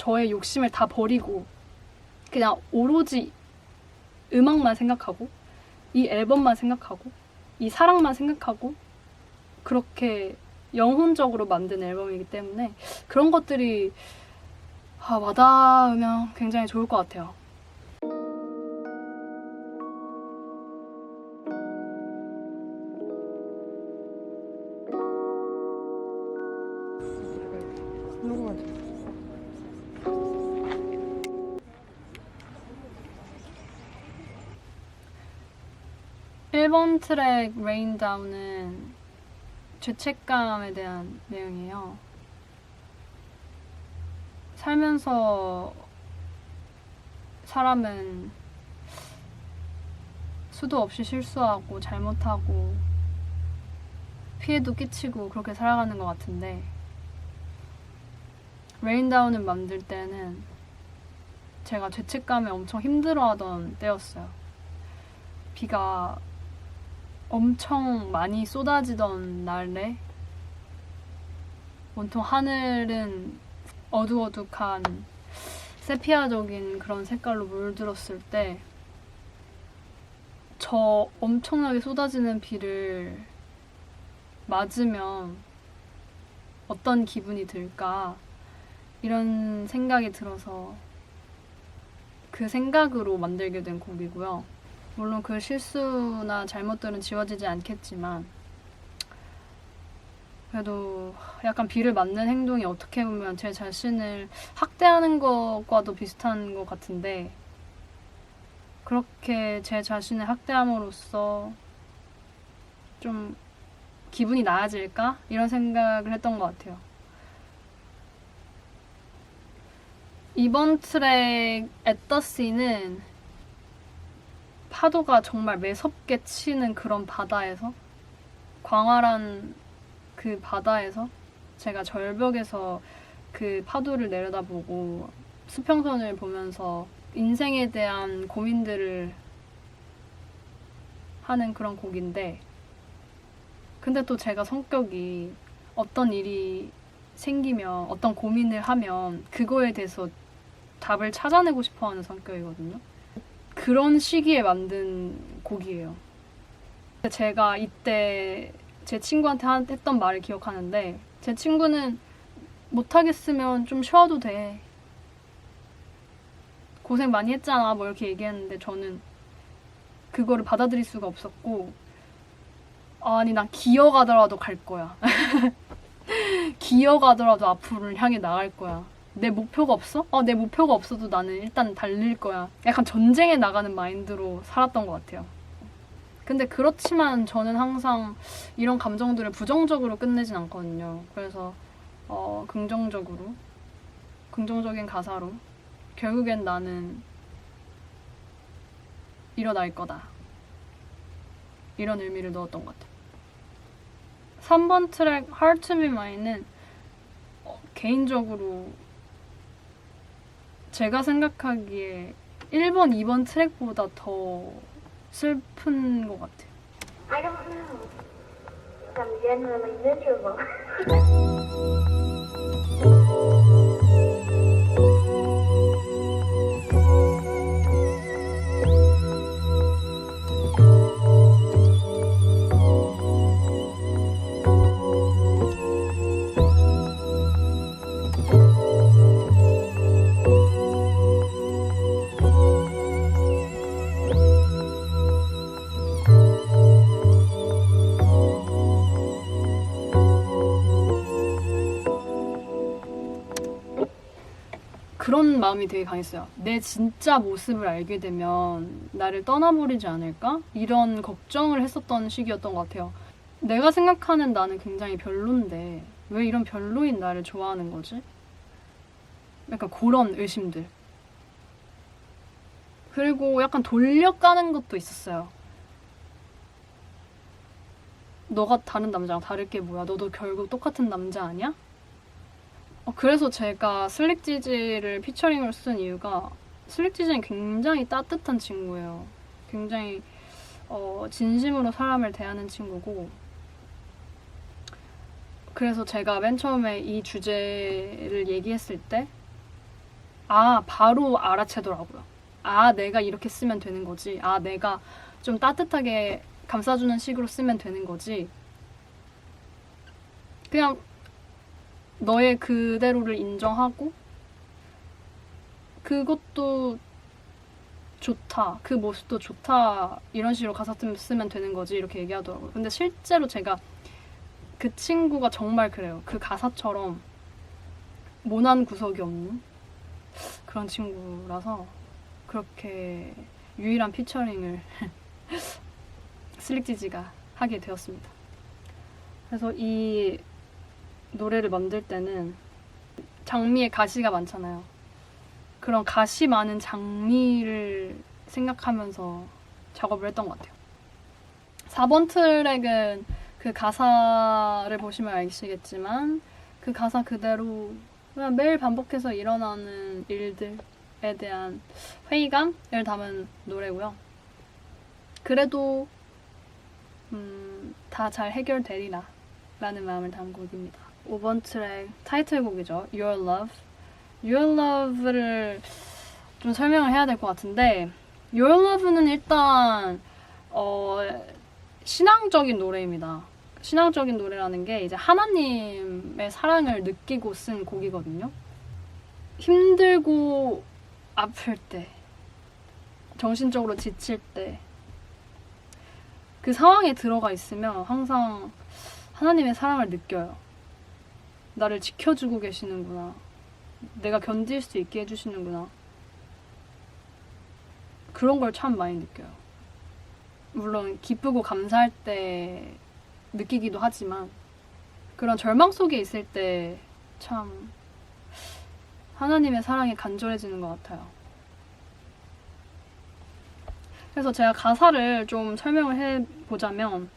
저의 욕심을 다 버리고 그냥 오로지 음악만 생각하고 이 앨범만 생각하고 이 사랑만 생각하고 그렇게 영혼적으로 만든 앨범이기 때문에 그런 것들이 와닿으면 굉장히 좋을 것 같아요. 녹음하자. 1번 트랙 Rain Down은 죄책감에 대한 내용이에요. 살면서 사람은 수도 없이 실수하고 잘못하고 피해도 끼치고 그렇게 살아가는 것 같은데 Rain Down을 만들 때는 제가 죄책감에 엄청 힘들어하던 때였어요. 비가 엄청 많이 쏟아지던 날에 온통 하늘은 어두어둑한 세피아적인 그런 색깔로 물들었을 때 저 엄청나게 쏟아지는 비를 맞으면 어떤 기분이 들까 이런 생각이 들어서 그 생각으로 만들게 된 곡이고요. 물론 그 실수나 잘못들은 지워지지 않겠지만 그래도 약간 비를 맞는 행동이 어떻게 보면 제 자신을 학대하는 것과도 비슷한 것 같은데 그렇게 제 자신을 학대함으로써 좀 기분이 나아질까? 이런 생각을 했던 것 같아요. 이번 트랙 At the Sea는 파도가 정말 매섭게 치는 그런 바다에서 광활한 그 바다에서 제가 절벽에서 그 파도를 내려다보고 수평선을 보면서 인생에 대한 고민들을 하는 그런 곡인데 근데 또 제가 성격이 어떤 일이 생기면 어떤 고민을 하면 그거에 대해서 답을 찾아내고 싶어하는 성격이거든요. 그런 시기에 만든 곡이에요. 제가 이때 제 친구한테 했던 말을 기억하는데 제 친구는 못하겠으면 좀 쉬어도 돼. 고생 많이 했잖아 뭐 이렇게 얘기했는데 저는 그거를 받아들일 수가 없었고 아니 난 기어가더라도 갈 거야. 기어가더라도 앞으로를 향해 나갈 거야. 내 목표가 없어? 내 목표가 없어도 나는 일단 달릴 거야. 약간 전쟁에 나가는 마인드로 살았던 것 같아요. 근데 그렇지만 저는 항상 이런 감정들을 부정적으로 끝내진 않거든요. 그래서 긍정적인 가사로 결국엔 나는 일어날 거다. 이런 의미를 넣었던 것 같아요. 3번 트랙 Hard to Be Mine은 개인적으로 제가 생각하기에 1번, 2번 트랙보다 더 슬픈 것 같아요. I don't know. I'm genuinely miserable. 그런 마음이 되게 강했어요. 내 진짜 모습을 알게 되면 나를 떠나버리지 않을까? 이런 걱정을 했었던 시기였던 것 같아요. 내가 생각하는 나는 굉장히 별론데 왜 이런 별로인 나를 좋아하는 거지? 약간 그런 의심들. 그리고 약간 돌려까는 것도 있었어요. 너가 다른 남자랑 다를 게 뭐야? 너도 결국 똑같은 남자 아니야? 그래서 제가 슬릭지지를 피처링으로 쓴 이유가 슬릭지지는 굉장히 따뜻한 친구예요. 굉장히 진심으로 사람을 대하는 친구고 그래서 제가 맨 처음에 이 주제를 얘기했을 때 바로 알아채더라고요. 내가 이렇게 쓰면 되는 거지. 내가 좀 따뜻하게 감싸주는 식으로 쓰면 되는 거지. 그냥 너의 그대로를 인정하고 그것도 좋다. 그 모습도 좋다. 이런 식으로 가사 쓰면 되는 거지. 이렇게 얘기하더라고요. 근데 실제로 제가 그 친구가 정말 그래요. 그 가사처럼 모난 구석이 없는 그런 친구라서 그렇게 유일한 피처링을 슬릭지지가 하게 되었습니다. 그래서 이 노래를 만들 때는 장미의 가시가 많잖아요. 그런 가시 많은 장미를 생각하면서 작업을 했던 것 같아요. 4번 트랙은 그 가사를 보시면 아시겠지만 그 가사 그대로 그냥 매일 반복해서 일어나는 일들에 대한 회의감을 담은 노래고요. 그래도 다 잘 해결되리라 라는 마음을 담은 곡입니다. 5번 트랙 타이틀곡이죠. Your Love. Your Love를 좀 설명을 해야 될 것 같은데 Your Love는 일단 신앙적인 노래입니다. 신앙적인 노래라는 게 이제 하나님의 사랑을 느끼고 쓴 곡이거든요. 힘들고 아플 때, 정신적으로 지칠 때, 그 상황에 들어가 있으면 항상 하나님의 사랑을 느껴요. 나를 지켜주고 계시는구나. 내가 견딜 수 있게 해주시는구나. 그런 걸 참 많이 느껴요. 물론 기쁘고 감사할 때 느끼기도 하지만 그런 절망 속에 있을 때 참 하나님의 사랑이 간절해지는 것 같아요. 그래서 제가 가사를 좀 설명을 해보자면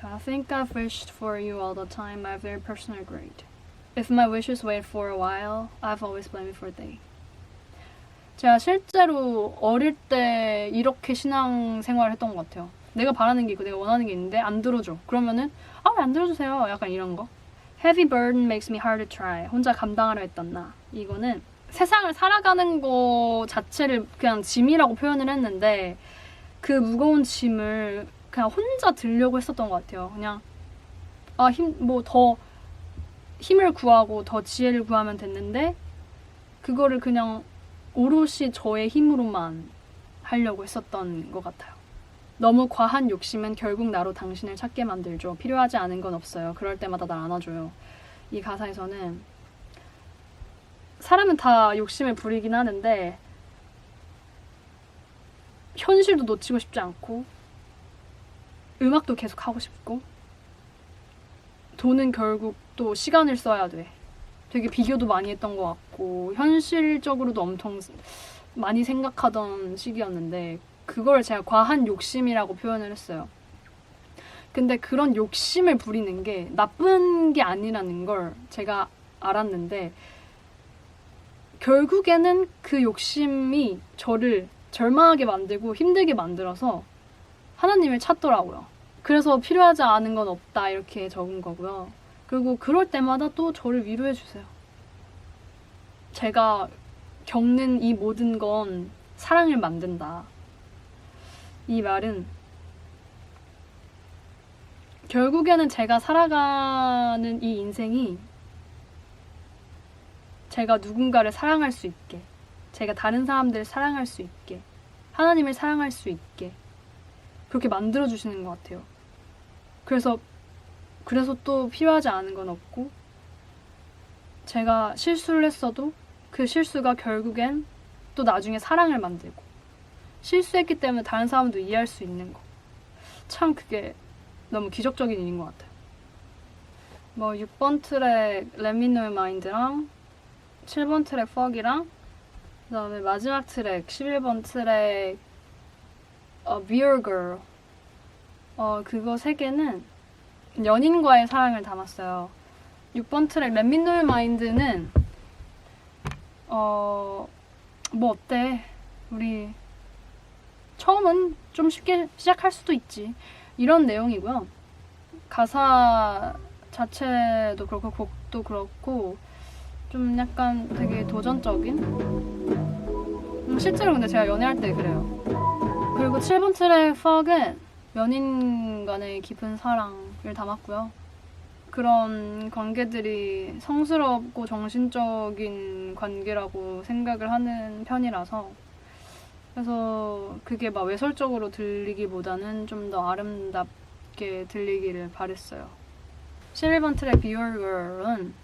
I think I've wished for you all the time, my very personal grade. If my wishes wait for a while, I've always blamed you for a day. 제가 실제로 어릴 때 이렇게 신앙생활을 했던 것 같아요. 내가 바라는 게 있고 내가 원하는 게 있는데 안 들어줘. 그러면은 왜 안 들어주세요? 약간 이런 거. Heavy burden makes me hard to try. 혼자 감당하려 했던 나. 이거는 세상을 살아가는 거 자체를 그냥 짐이라고 표현을 했는데 그 무거운 짐을 그냥 혼자 들려고 했었던 것 같아요. 그냥 더 힘을 구하고 더 지혜를 구하면 됐는데 그거를 그냥 오롯이 저의 힘으로만 하려고 했었던 것 같아요. 너무 과한 욕심은 결국 나로 당신을 찾게 만들죠. 필요하지 않은 건 없어요. 그럴 때마다 날 안아줘요. 이 가사에서는 사람은 다 욕심을 부리긴 하는데 현실도 놓치고 싶지 않고 음악도 계속 하고 싶고 돈은 결국 또 시간을 써야 돼. 되게 비교도 많이 했던 것 같고 현실적으로도 엄청 많이 생각하던 시기였는데 그걸 제가 과한 욕심이라고 표현을 했어요. 근데 그런 욕심을 부리는 게 나쁜 게 아니라는 걸 제가 알았는데 결국에는 그 욕심이 저를 절망하게 만들고 힘들게 만들어서 하나님을 찾더라고요. 그래서 필요하지 않은 건 없다 이렇게 적은 거고요. 그리고 그럴 때마다 또 저를 위로해 주세요. 제가 겪는 이 모든 건 사랑을 만든다. 이 말은 결국에는 제가 살아가는 이 인생이 제가 누군가를 사랑할 수 있게, 제가 다른 사람들을 사랑할 수 있게, 하나님을 사랑할 수 있게 그렇게 만들어주시는 것 같아요. 그래서 또 필요하지 않은 건 없고 제가 실수를 했어도 그 실수가 결국엔 또 나중에 사랑을 만들고 실수했기 때문에 다른 사람도 이해할 수 있는 거. 참 그게 너무 기적적인 일인 것 같아요. 6번 트랙 Let Me Know Your Mind랑 7번 트랙 Fog이랑 그 다음에 마지막 트랙 11번 트랙 Be Your Girl 그거 3개는 연인과의 사랑을 담았어요. 6번 트랙 Let Me Know Your Mind는 어때? 우리 처음은 좀 쉽게 시작할 수도 있지. 이런 내용이고요. 가사 자체도 그렇고 곡도 그렇고 좀 약간 되게 도전적인? 실제로 근데 제가 연애할 때 그래요. 그리고 7번 트랙 Fog은 연인 간의 깊은 사랑을 담았고요. 그런 관계들이 성스럽고 정신적인 관계라고 생각을 하는 편이라서 그래서 그게 막 외설적으로 들리기보다는 좀 더 아름답게 들리기를 바랬어요. 11번 트랙 Be Your Girl은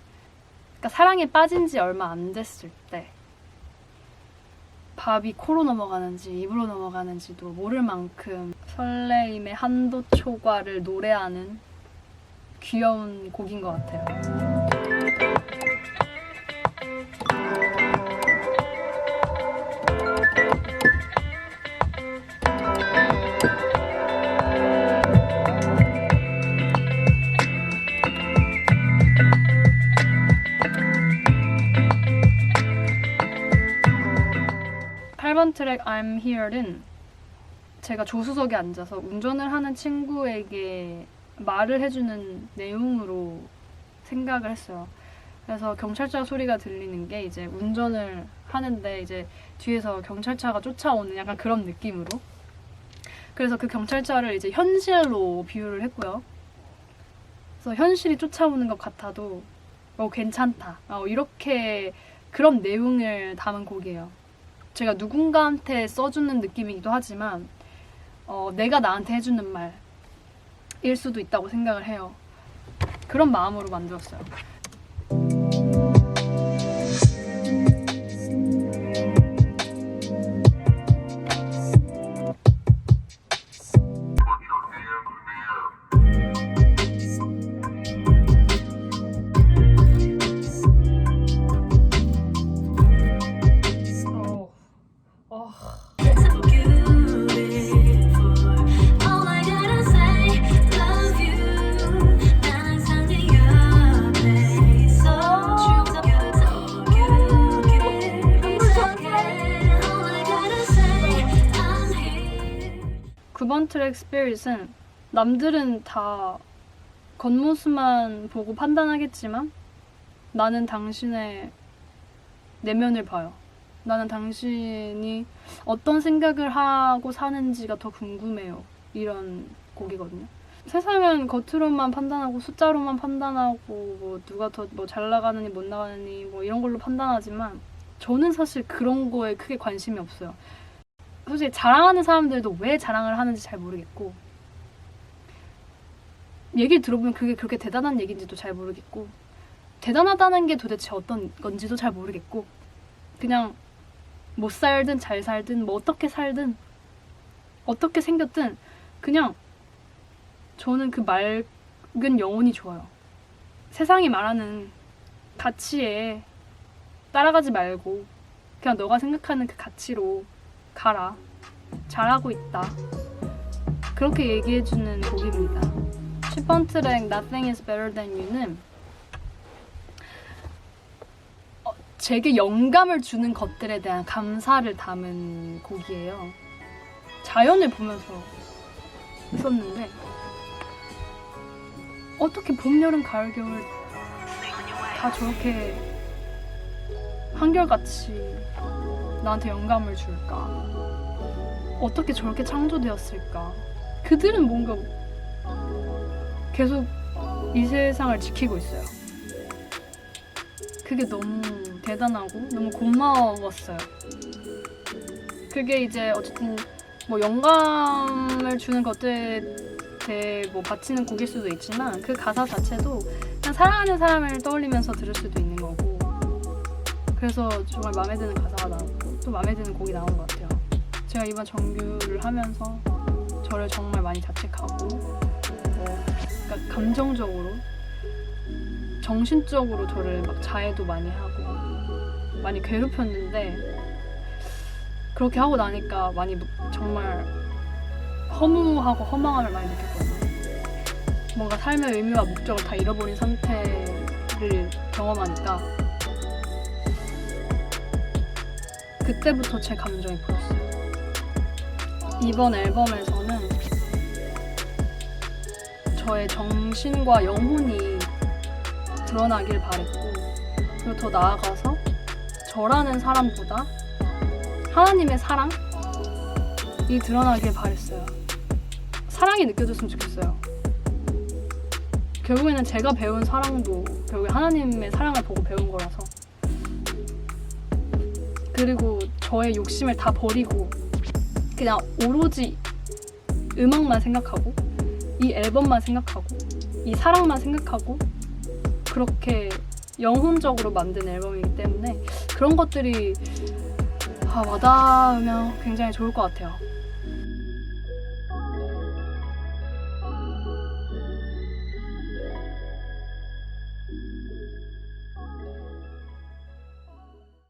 그러니까 사랑에 빠진 지 얼마 안 됐을 때 밥이 코로 넘어가는지 입으로 넘어가는지도 모를 만큼 설레임의 한도 초과를 노래하는 귀여운 곡인 것 같아요. 8번 트랙 I'm Here는 제가 조수석에 앉아서 운전을 하는 친구에게 말을 해주는 내용으로 생각을 했어요. 그래서 경찰차 소리가 들리는 게 이제 운전을 하는데 이제 뒤에서 경찰차가 쫓아오는 약간 그런 느낌으로. 그래서 그 경찰차를 이제 현실로 비유를 했고요. 그래서 현실이 쫓아오는 것 같아도 괜찮다. 이렇게 그런 내용을 담은 곡이에요. 제가 누군가한테 써주는 느낌이기도 하지만 내가 나한테 해주는 말일 수도 있다고 생각을 해요. 그런 마음으로 만들었어요. 트랙 스피릿은 남들은 다 겉모습만 보고 판단하겠지만 나는 당신의 내면을 봐요. 나는 당신이 어떤 생각을 하고 사는지가 더 궁금해요. 이런 곡이거든요. 세상은 겉으로만 판단하고 숫자로만 판단하고 누가 더 잘 나가느니 못 나가느니 이런 걸로 판단하지만 저는 사실 그런 거에 크게 관심이 없어요. 솔직히 자랑하는 사람들도 왜 자랑을 하는지 잘 모르겠고 얘기를 들어보면 그게 그렇게 대단한 얘기인지도 잘 모르겠고 대단하다는 게 도대체 어떤 건지도 잘 모르겠고 그냥 못 살든 잘 살든 어떻게 살든 어떻게 생겼든 그냥 저는 그 맑은 영혼이 좋아요. 세상이 말하는 가치에 따라가지 말고 그냥 너가 생각하는 그 가치로 가라. 잘하고 있다. 그렇게 얘기해주는 곡입니다. 10번 트랙 Nothing is better than you는 제게 영감을 주는 것들에 대한 감사를 담은 곡이에요. 자연을 보면서 썼는데 어떻게 봄, 여름, 가을, 겨울 다 저렇게 한결같이 나한테 영감을 줄까? 어떻게 저렇게 창조되었을까? 그들은 뭔가 계속 이 세상을 지키고 있어요. 그게 너무 대단하고 너무 고마웠어요. 그게 이제 어쨌든 영감을 주는 것들에 대해 바치는 곡일 수도 있지만 그 가사 자체도 그냥 사랑하는 사람을 떠올리면서 들을 수도 있는 거고 그래서 정말 마음에 드는 가사가 나오고 또 마음에 드는 곡이 나온 것 같아요. 제가 이번 정규를 하면서 저를 정말 많이 자책하고 그러니까 감정적으로 정신적으로 저를 자해도 많이 하고 많이 괴롭혔는데 그렇게 하고 나니까 많이 정말 허무하고 허망함을 많이 느꼈거든요. 뭔가 삶의 의미와 목적을 다 잃어버린 상태를 경험하니까 그때부터 제 감정이 보였어요. 이번 앨범에서는 저의 정신과 영혼이 드러나길 바랬고 그리고 더 나아가서 저라는 사람보다 하나님의 사랑이 드러나길 바랬어요. 사랑이 느껴졌으면 좋겠어요. 결국에는 제가 배운 사랑도 결국에 하나님의 사랑을 보고 배운 거라서. 그리고 저의 욕심을 다 버리고 그냥 오로지 음악만 생각하고 이 앨범만 생각하고 이 사랑만 생각하고 그렇게 영혼적으로 만든 앨범이기 때문에 그런 것들이 와닿으면 굉장히 좋을 것 같아요.